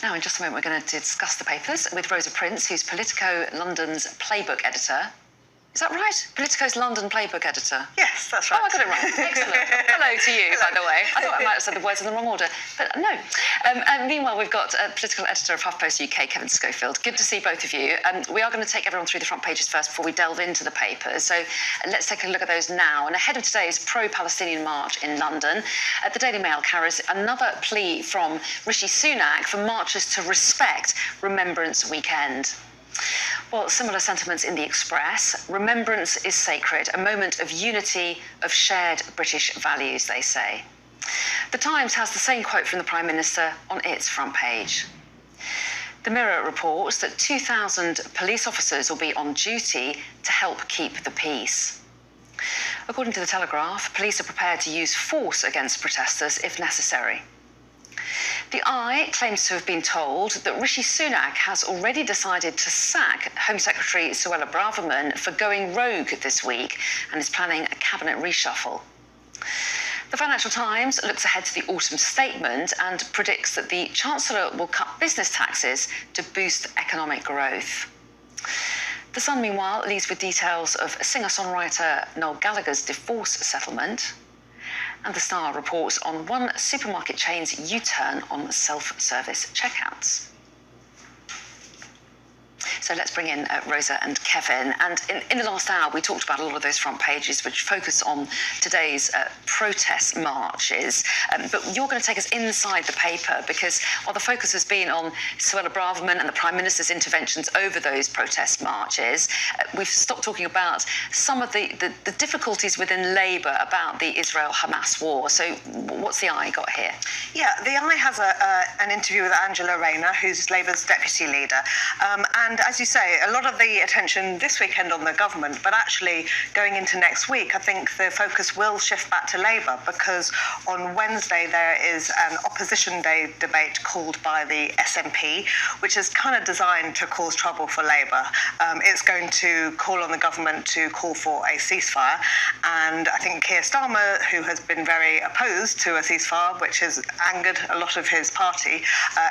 Now, in just a moment, we're going to discuss the papers with Rosa Prince, who's Politico London's playbook editor. Is that right? Politico's London playbook editor? Yes, that's right. Oh, I got it right. Excellent. Hello to you, by the way. I thought I might have said the words in the wrong order, but no. And meanwhile, we've got political editor of HuffPost UK, Kevin Schofield. Good to see both of you. We are going to take everyone through the front pages first before we delve into the papers. So let's take a look at those now. And ahead of today's pro-Palestinian march in London, the Daily Mail carries another plea from Rishi Sunak for marchers to respect Remembrance Weekend. Well, similar sentiments in the Express. Remembrance is sacred, a moment of unity, of shared British values, they say. The Times has the same quote from the Prime Minister on its front page. The Mirror reports that 2,000 police officers will be on duty to help keep the peace. According to The Telegraph, police are prepared to use force against protesters if necessary. The Eye claims to have been told that Rishi Sunak has already decided to sack Home Secretary Suella Braverman for going rogue this week and is planning a cabinet reshuffle. The Financial Times looks ahead to the autumn statement and predicts that the Chancellor will cut business taxes to boost economic growth. The Sun, meanwhile, leads with details of singer-songwriter Noel Gallagher's divorce settlement. And The Star reports on one supermarket chain's U-turn on self-service checkouts. So let's bring in Rosa and Kevin. And in the last hour, we talked about a lot of those front pages which focus on today's protest marches. But you're going to take us inside the paper because while the focus has been on Suella Braverman and the Prime Minister's interventions over those protest marches, we've stopped talking about some of the difficulties within Labour about the Israel-Hamas war. So what's the Eye got here? Yeah, the Eye has an interview with Angela Rayner, who's Labour's deputy leader. And as you say, a lot of the attention this weekend on the government, but actually going into next week, I think the focus will shift back to Labour because on Wednesday there is an Opposition Day debate called by the SNP, which is kind of designed to cause trouble for Labour. It's going to call on the government to call for a ceasefire, and I think Keir Starmer, who has been very opposed to a ceasefire, which has angered a lot of his party,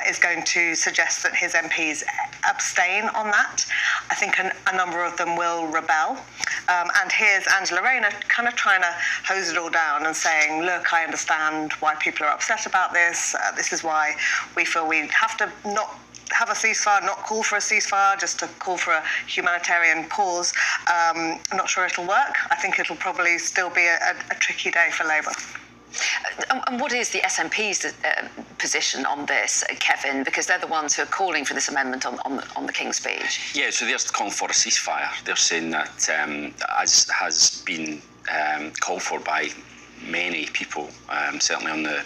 is going to suggest that his MPs abstain on that. I think a number of them will rebel. And here's Angela Rayner kind of trying to hose it all down and saying, look, I understand why people are upset about this. This is why we feel we have to not have a ceasefire, not call for a ceasefire, just to call for a humanitarian pause. I'm not sure it'll work. I think it'll probably still be a tricky day for Labour. And what is the SNP's position on this, Kevin? Because they're the ones who are calling for this amendment on the King's Speech. Yeah, so they're calling for a ceasefire. They're saying that, as has been called for by many people, certainly on the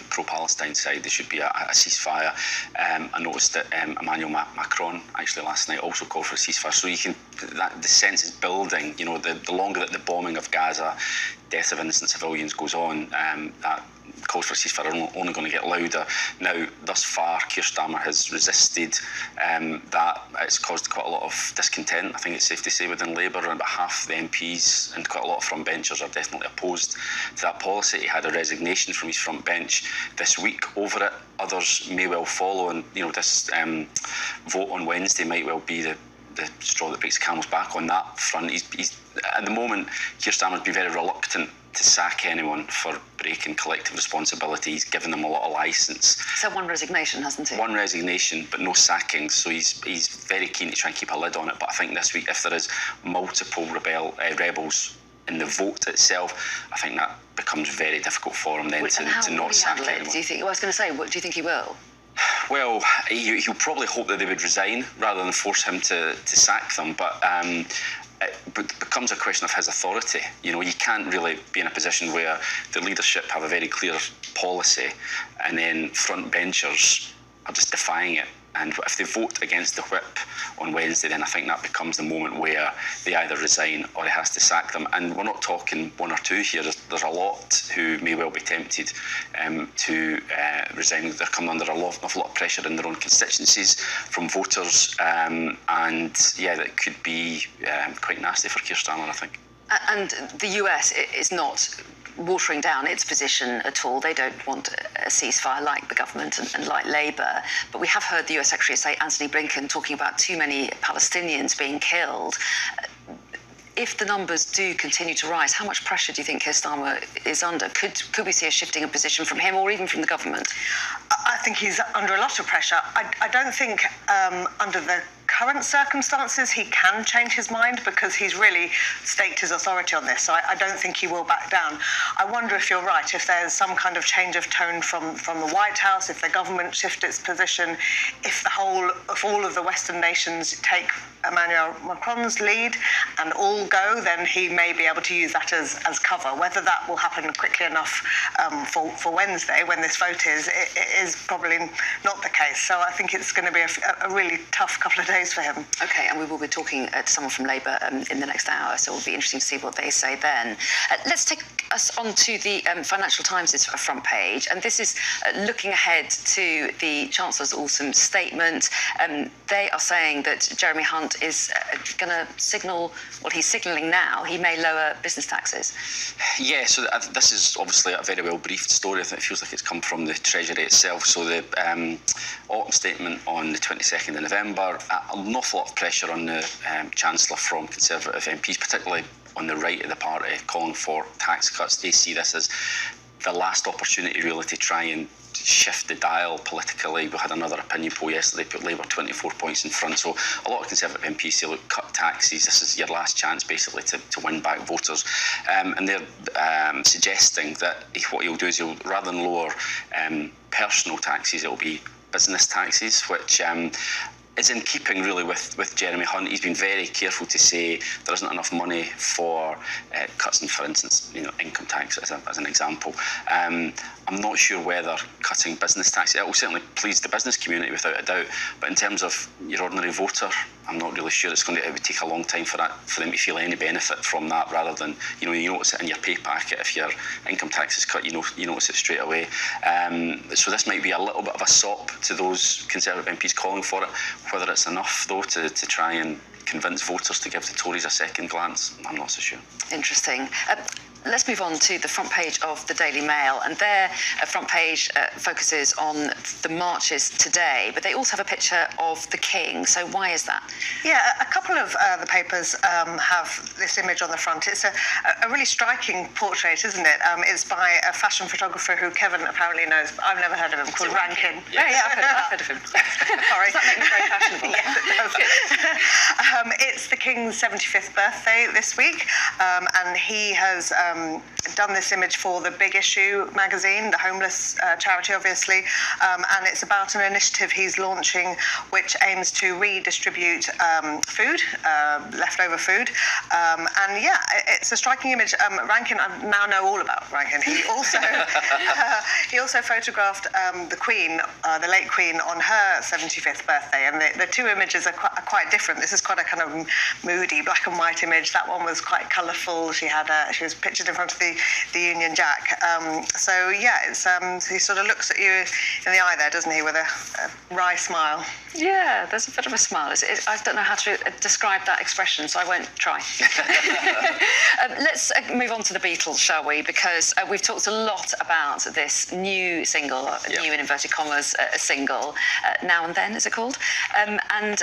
pro-Palestine side, there should be a ceasefire. I noticed that Emmanuel Macron actually last night also called for a ceasefire. So you can, the sense is building. You know, the longer that the bombing of Gaza, death of innocent civilians goes on, that calls for a ceasefire are only going to get louder. Now, thus far, Keir Starmer has resisted that. It's caused quite a lot of discontent, I think it's safe to say, within Labour. About half the MPs and quite a lot of frontbenchers are definitely opposed to that policy. He had a resignation from his front bench this week over it. Others may well follow, and you know, this vote on Wednesday might well be the straw that breaks the camel's back on that front. He's at the moment, Keir Starmer's been very reluctant to sack anyone for breaking collective responsibility. He's given them a lot of licence. So one resignation, hasn't he? One resignation, but no sackings. So he's very keen to try and keep a lid on it. But I think this week, if there is multiple rebels in the vote itself, I think that becomes very difficult for him then to not sack anyone. Do you think? Well, I was going to say, what do you think he will? Well, he'll probably hope that they would resign rather than force him to sack them. But it becomes a question of his authority. You know, you can't really be in a position where the leadership have a very clear policy and then front benchers are just defying it. And if they vote against the whip on Wednesday, then I think that becomes the moment where they either resign or he has to sack them. And we're not talking one or two here. There's a lot who may well be tempted to resign. They're coming under an awful lot of pressure in their own constituencies from voters. And yeah, that could be quite nasty for Keir Starmer, I think. And the US is not watering down its position at all. They don't want a ceasefire like the government and like Labour. But we have heard the US Secretary of State Antony Blinken talking about too many Palestinians being killed. If the numbers do continue to rise, how much pressure do you think Keir Starmer is under? Could we see a shifting of position from him or even from the government? I think he's under a lot of pressure. I don't think under the current circumstances he can change his mind, because he's really staked his authority on this. So I don't think he will back down. I wonder if you're right, if there's some kind of change of tone from the White House, if the government shift its position, if all of the Western nations take Emmanuel Macron's lead and all go, then he may be able to use that as cover. Whether that will happen quickly enough for Wednesday, when this vote is, it is probably not the case. So I think it's going to be a really tough couple of days for him. OK, and we will be talking to someone from Labour in the next hour, so it'll be interesting to see what they say then. Let's take us on to the Financial Times' front page, and this is looking ahead to the Chancellor's autumn statement. They are saying that Jeremy Hunt is going to signal, well, he's signalling now, he may lower business taxes. Yeah, so this is obviously a very well briefed story. I think it feels like it's come from the Treasury itself. So the autumn statement on the 22nd of November, an awful lot of pressure on the Chancellor from Conservative MPs, particularly on the right of the party, calling for tax cuts. They see this as the last opportunity really to try and shift the dial politically. We had another opinion poll yesterday, put Labour 24 points in front. So a lot of Conservative MPs say, look, cut taxes. This is your last chance, basically, to win back voters. And they're suggesting that what he'll do is he'll, rather than lower personal taxes, it'll be business taxes, which is in keeping really with Jeremy Hunt. He's been very careful to say there isn't enough money for cuts in, for instance, income tax as an example. I'm not sure whether cutting business tax, it will certainly please the business community without a doubt, but in terms of your ordinary voter, I'm not really sure it would take a long time for them to feel any benefit from that, rather than, you notice it in your pay packet. If your income tax is cut, you notice it straight away. So this might be a little bit of a sop to those Conservative MPs calling for it. Whether it's enough, though, to try and convince voters to give the Tories a second glance, I'm not so sure. Interesting. Let's move on to the front page of the Daily Mail, and their front page focuses on the marches today, but they also have a picture of the King. So why is that? Yeah, a couple of the papers have this image on the front. It's a really striking portrait, isn't it? It's by a fashion photographer who Kevin apparently knows, but I've never heard of him, called Rankin. Yeah, I've heard of him. Sorry. Does that make me very fashionable? Yes, it does. It's the King's 75th birthday this week, and he has done this image for the Big Issue magazine, the homeless charity, obviously, and it's about an initiative he's launching which aims to redistribute food, leftover food, and yeah, it's a striking image. Rankin, I now know all about Rankin. He also photographed the Queen, the late Queen, on her 75th birthday, and the two images are quite different. This is quite a kind of moody black and white image. That one was quite colourful. She was pictured in front of the Union Jack. So yeah, it's he sort of looks at you in the eye there, doesn't he, with a wry smile. Yeah, there's a bit of a smile. I don't know how to describe that expression, so I won't try. Let's move on to the Beatles, shall we? Because we've talked a lot about this new single, new in inverted commas, a single, Now and Then, is it called? And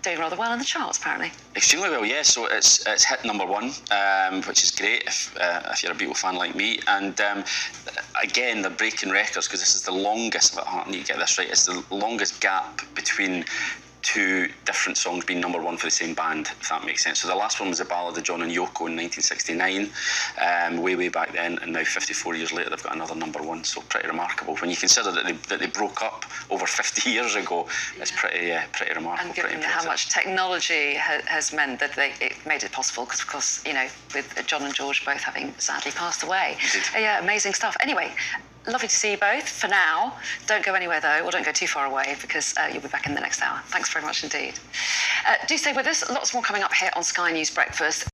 doing rather well in the charts, apparently. Extremely well, yeah. So it's hit #1, which is great if you're a Beatle fan like me. And again, they're breaking records because this is the longest. I need to get this right. It's the longest gap between two different songs being #1 for the same band, if that makes sense. So the last one was the Ballad of John and Yoko in 1969, way back then, and now 54 years later they've got another #1. So pretty remarkable when you consider that they broke up over 50 years ago. It's pretty remarkable. And given how much technology has meant that it made it possible, because of course, with John and George both having sadly passed away. Yeah, amazing stuff. Anyway, lovely to see you both. For now, don't go anywhere though, or don't go too far away, because you'll be back in the next hour. Thanks very much indeed. Do stay with us. Lots more coming up here on Sky News Breakfast.